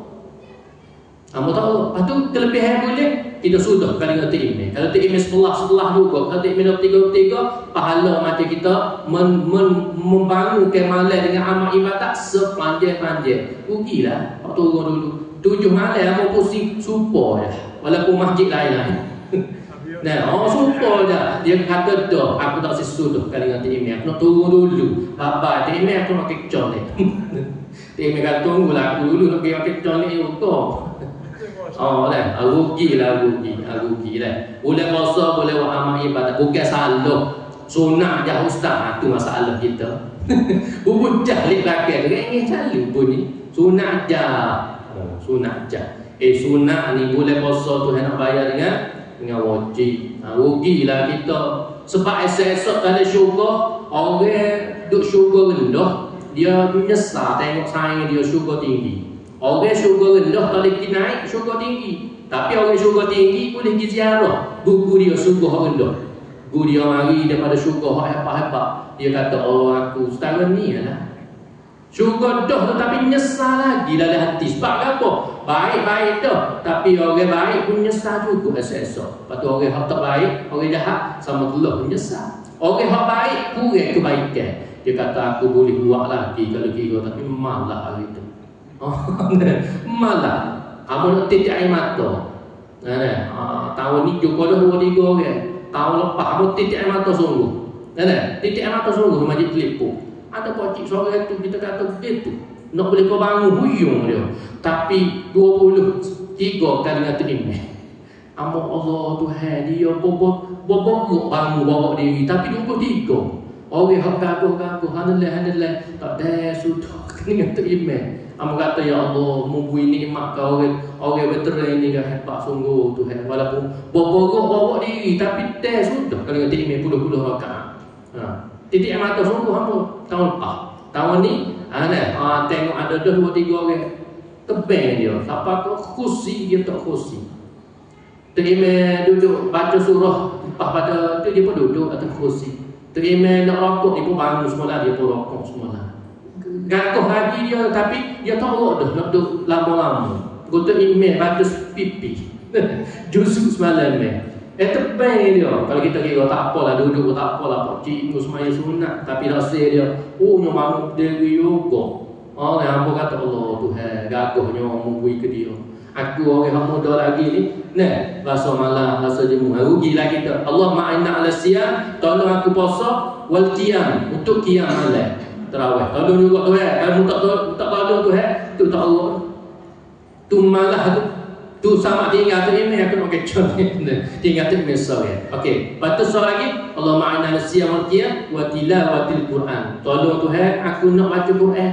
Lepas tu kelebihan boleh kita sudah kali dengan imam. Kalau imam sebelah juga, kalau imam 3 pahala macam kita membangun kemalan dengan amal ibadat sepanjang-panjang. Rugilah waktu turun dulu 7 malam aku pusing supo je. Walaupun masjid lain-lain. Supo je. Dia kata dah, aku tak sesudah kali dengan imam. Aku nak turun dulu. Bapa imam aku nak kecon ni. Imam kata tunggulah aku dulu nak pergi kecon ni utang. Rugi lah. Boleh puasa, boleh buat amal ibadat. Bukan salah. Sunat je ustaz. Itu masalah kita. Bubut jahlik belakang. Ingin cari pun ni. Sunat je. Sunat ni boleh puasa tu nak bayar dengan wajib. Rugilah kita. Sebab esok-esok dalam syurga, orang duduk syurga rendah, dia menyesal tengok saing dia syurga tinggi. Orang syurga rendah tak boleh naik syurga tinggi. Tapi orang syurga tinggi boleh pergi ziarah guru dia syurga rendah. Guru dia mari daripada syurga hebat-hebat. Dia kata, aku setara ni lah. Syurga dah tetapi menyesal lagi dalam hati. Sebab apa? baik-baik dah. Tapi orang baik pun nyesal juga esok. Lepas tu orang yang tak baik, orang jahat sama Allah pun nyesal. Orang yang baik kurang kebaikan. Dia kata aku boleh buat lagi kalau kira, tapi malah hari tu. Malah kamu nak titik air mata. Tahun ni jumpa dah 2-3 orang. Tahun lepas kamu titik air mata sungguh. Titik air mata sungguh majlis telefon. Ada pocik seorang tu kita kata begitu. Nak boleh kau bangun huyung dia. Tapi 23 kali kata email. Amat Allah Tuhan dia bobok bangun bawa diri. Tapi 23. Orang yang gaguh-gaguh. Hanallah. Tak ada sudah. Kena kata email. Amat kata ya Allah, memberi nikmat kau orang veteran ni dah hebat sungguh Tuhan. Walaupun bobok bawa diri. Tapi dah sudah. Kalau kata email puluh-puluh rakaat. Titik air mata sungguh hamba tahun lepas. Tahun ni tengok ada 2-3 orang tebang dia. Siapa tu kursi dia tak kursi. Terima duduk baca surah lepas pada tu dia pun duduk atas kursi. Terima nak rokok dia pun bangun semula, dia pun rokok semula. Gaguh lagi dia tapi dia tak rokok dah nak duduk lama-lama. Gota email baca pipi. Juzuk semalam tebang dia. Kalau kita kira tak apalah, duduk tak apalah, pak cikgu semaya sunat. Tapi rasa dia, nya bangun diri juga. Yang hamba kata Allah Tuhan, gagahnya memberi ke dia. Aku orang yang muda lagi ni, rasa malam, rasa jemu. Rugi lah kita. Allah ma'inna ala siyam, tolong aku puasa, wal qiyam, untuk qiyam malam. Terawih. Tolong juga Tuhan. Kalau tak tolong Tuhan, tu tak Allah. Tu malah tu sama tinggal tu email aku nak kecoh tinggal tu mesej. Okey, lepas tu soal lagi Allah ma'ana nasiyam wal qiyam wa tilawatil Quran. Tolong Tuhan aku nak baca Quran.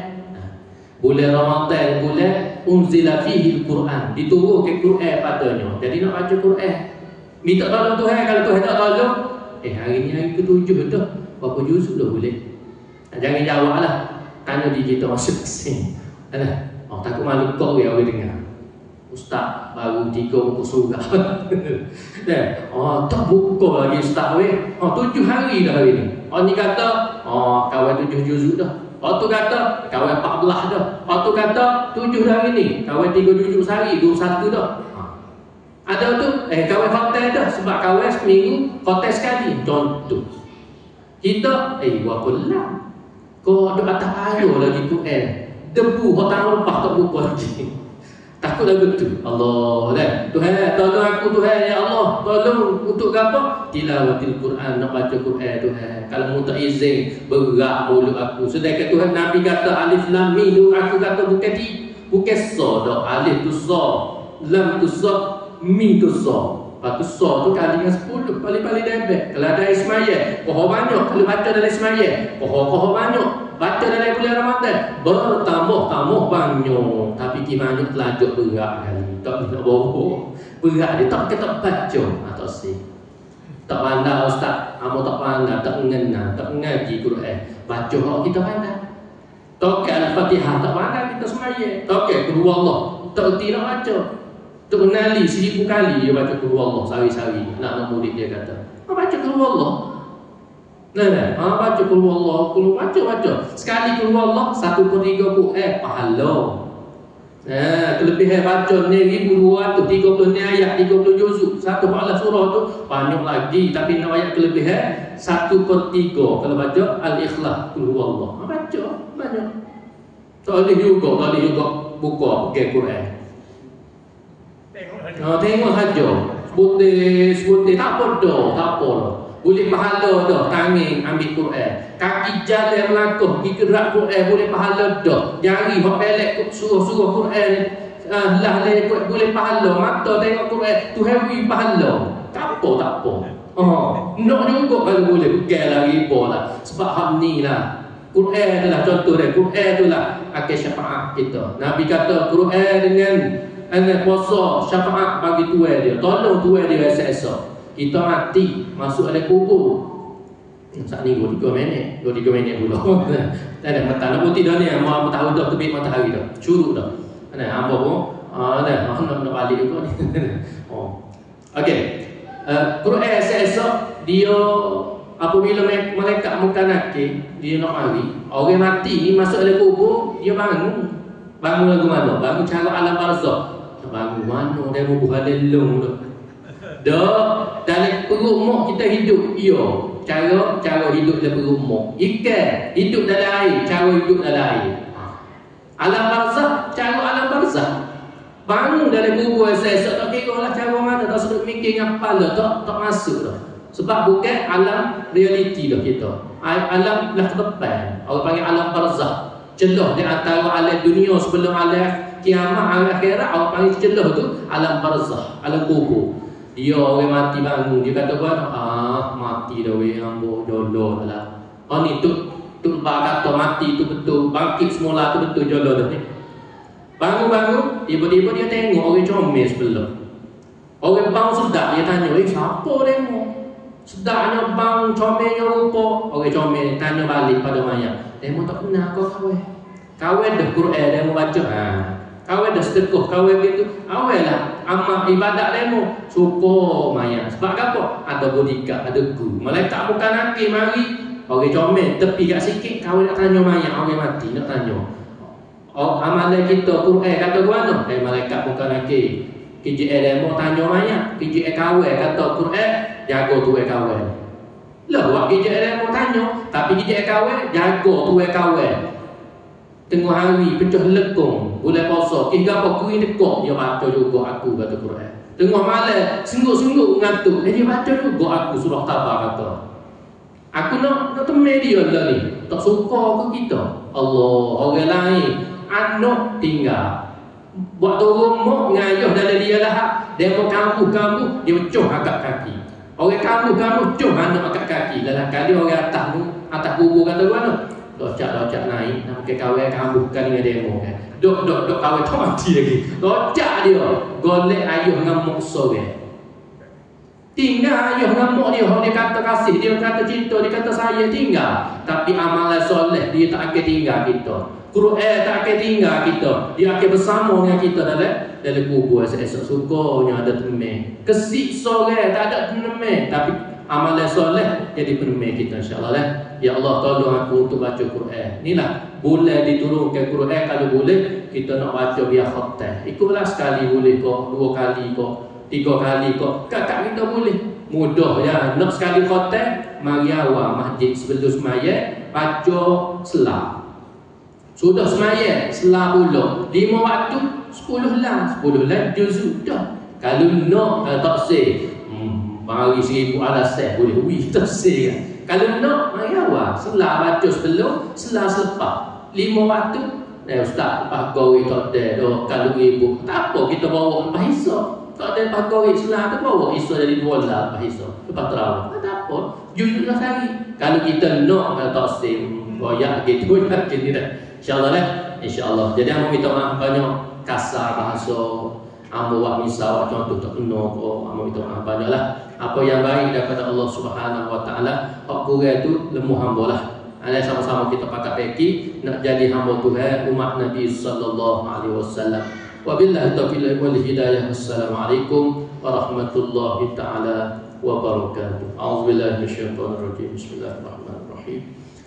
Bulan Ramadan bulan unzila fihi al-Quran. Diturunkan Quran padanya. Jadi nak baca Quran. Minta tolong Tuhan. Kalau Tuhan tak tolong, hari ni hari ke-7 dah. Berapa juz dah boleh? Jangan jawablah. Tanya di kita masing-masing. Takut malu kau yang boleh dengar. Ustaz baru 3 muka surah. Tak buka lagi ustaz weh. 7 hari dah hari ni. Ni kata kawan 7 juzuk dah. Tu kata kawan 14 dah. Tu kata 7 hari ni. Kawan 3 juzuk sehari 21 dah. Ada tu kawan hotel dah sebab kawan seminggu hotel sekali. Contoh. Kita berapa lah. Kau ada atas air lagi tu debu tahun lepas tak buka lagi. Takut lagu tu. Allah dah. Tuhan tolong aku Tuhan ya Allah. Tolong untuk apa? Tilawatil Quran, nak baca Quran Tuhan. Kalau mu tak izin berat mulut aku. Sedangkan Tuhan Nabi kata alif lam mim, aku kata bukan sa dak. Alif tu sa, lam tu sa, mim tu sa. Lepas tu sa tu kali dengan 10 paling-paling debek. Kalau ada ismaya, pohon banyak. Kalau baca dalam ismaya, pohon banyak. Baca dalam bulan Ramadan bertambah banyak. Tapi gimana pelajar berat kali. Tak nak bawa berat dia tak kita baca atau si tak pandai ustaz. Kamu tak pandai, tak mengenal, tak mengaji Quran. Baca hak kita pandai. Tokek Al-Fatihah tak pandai kita semaya. Tokek Qul Huwallah tak erti nak baca. Tak kenali 1000 kali dia baca Qul Huwallah sehari-hari. Nak murid dia kata baca Qul Huwallah. Baca Qul Huwallah, baca. Sekali Qul Huwallah 1/3 Quran pahala. Kelebihan baca ni 1230 ni ayat 30 juzuk. Satu pahala surah tu banyak lagi. Tapi nak ayat kelebihan 1/3 kalau baca Al-Ikhlas Qul Huwallah. Baca banyak. Boleh juga buka Quran. Tengok saja. Sebut tak apa dah. Boleh pahala dah tangan ambil Quran. Kaki jalan melangkah pergi gerak Quran boleh pahala dah. Jari hok belek surah Quran boleh pahala. Mata tengok Quran Tuhan beri pahala. Tak apa. Nak juga kalau boleh pegang lah riba lah. Sebab hak ni lah Quran adalah contoh dia. Quran itulah akan syafaat kita. Nabi kata Quran dengan puasa syafaat bagi tuan dia. Tolong tuan dia esok-esok. Kita mati masuk dalam kubur. Saat ni 23 minit pula. Tak ada mata nak putih dah ni. Mau tahu dah terbit matahari dah. Curug dah. Hamba pun nak balik juga ni. Okey. Quran esok dia apabila malaikat muka nakir dia nak mari. Orang mati ni masuk dalam kubur dia bangun. Bangun lagu mana? Bangun cara alam barzakh. bangun mana dia mau buat lelong tu. Dah dalam perut mak kita hidup, ya. Cara hidup dalam perut mak. Ikan hidup dalam air, cara hidup dalam air. Alam barzah, cara alam barzah. Bangun dalam kubur esok tak kira lah cara mana, tak sedut mikir ngapal dah, tak masuk dah. Sebab bukan alam realiti dah kita. Alam lah ke depan. Orang panggil alam barzah. Celah di antara alam dunia sebelum alam kiamat, alam akhirat, orang panggil celah tu alam barzah, alam kubur. Dia orang mati bangun, dia kata buat mati dah weh, ambo jodoh dah. Ni tu kata mati tu betul, bangkit semula tu betul, jodoh dah ni. Bangun, tiba-tiba dia tengok orang comel sebelah. Orang bang sedap, dia tanya, siapa tengok? Sedapnya bang, comelnya rupa. Orang comel tanya balik pada mayat, tengok tak kenal kau kawan. Kawan dah Quran, dia mau baca. Kawan dah sedekah, kawan gitu. Awal lah amal ibadat demo syukur mayat. Sebab apa? Ada bodyguard, ada guru. Malaikat bukan nanti mari orang comel tepi kat sikit, kawan nak tanya mayat, orang mati nak tanya. Amalan kita Quran kata mana? Malaikat bukan nanti. KJL demo tanya mayat, KJL kawan kata Quran jaga tuai kawan. Lah buat KJL demo tanya, tapi KJL kawan jaga tuai kawan. Tengah hari pecah lekong bulan puasa hingga apa kuih dekok dia baca juga aku kata Quran. Tengah malam sungguh-sungguh ngantuk dia baca juga aku surah Tabah kata. Aku nak temen dia lah ni. Tak suka ke kita? Allah orang lain anak tinggal buat turun mak ngayuh dalam dia lah. Dia mau kamu dia mecoh angkat kaki. Orang kamu coh anak angkat kaki. Dalam kali orang atas ni atas kubur kata mana? Locak naik, nak pakai kawan kambuhkan dengan demo kan. Dok kawan tak mati lagi. Locak dia, golek ayuh dengan mokso kan. Tinggal ayuh dengan mok dia, dia kata kasih, dia kata cinta, dia kata saya tinggal. Tapi amalan soleh dia tak akan tinggal kita. Quran tak akan tinggal kita. Dia akan bersama dengan kita dalam kubur esok sukanya ada teman. Kesiksa kan, tak ada teman, tapi amalan soleh jadi peneman kita insya-Allah lah. Ya Allah tolong aku untuk baca Quran. Inilah boleh diturunkan Quran kalau boleh kita nak baca biar khatam. Ikutlah sekali boleh kok, 2 kali kok, 3 kali kok. Kakak kita boleh. Mudah ya. Nak sekali khatam, mari awal masjid sebelum sembahyang baca selah. Sudah sembahyang selah pula 5 waktu 10 lah juz dah. Kalau nak tak sah mari 1000 alasan boleh tak sah kan. Kalau nak, mari awal. Selah baca sebelum, selah selepas. 5 waktu. Ustaz, lepas gawi tak ada. Kalau ibu, tak apa, kita bawa lepas isyak. Tak ada lepas gawi selah tu, bawa isyak jadi 2 lah lepas isyak. Lepas terawih. Tak apa, jujur lah sehari. Kalau kita nak, kalau tak sim, goyak gitu, InsyaAllah lah. InsyaAllah. Jadi, aku minta maaf banyak kasar bahasa. Ambo buat misal contoh tak kena kok, ambo minta maaf banyak lah. Apa yang baik daripada Allah Subhanahu Wa Taala, hak kurang tu lemah hamba lah. Ada sama-sama kita pakai peki nak jadi hamba Tuhan umat Nabi sallallahu alaihi wasallam. Wabillahi taufiq wal hidayah. Assalamualaikum warahmatullahi taala wabarakatuh. A'udzubillahi minasyaitonir rajim. Bismillahirrahmanirrahim.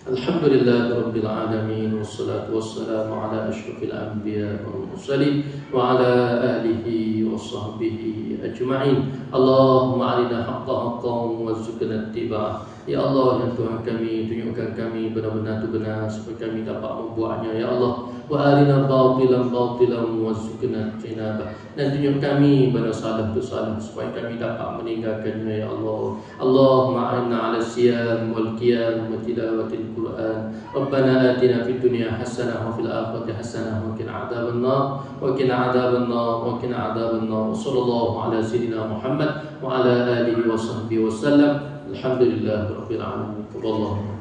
Alhamdulillahirabbil alamin wassalatu wassalamu ala asyrafil anbiya wal mursalin wa ala alihi washabbihi ajma'in. Allahumma arina haqqan haqqan warzuqna ittiba'ah. Ya Allah, ya Tuhan kami, tunjukkan kami benar-benar tu benar supaya kami dapat membuatnya ya Allah. Wa arina batilan batilan warzuqna ijtinabah. Dan tunjuk kami benar salah tu salah supaya kami dapat meninggalkannya ya Allah. Allahumma a'inna 'ala siyam wal qiyam wa tilawatil Quran. Rabbana atina fid dunya hasanah wa fil akhirati hasanah wa qina adzabannar wa qina adzabannar wa qina adzabannar. Sallallahu ala sayyidina Muhammad wa ala alihi wa sahbihi wasallam. Alhamdulillahirabbil alamin. Wallahu a'lam.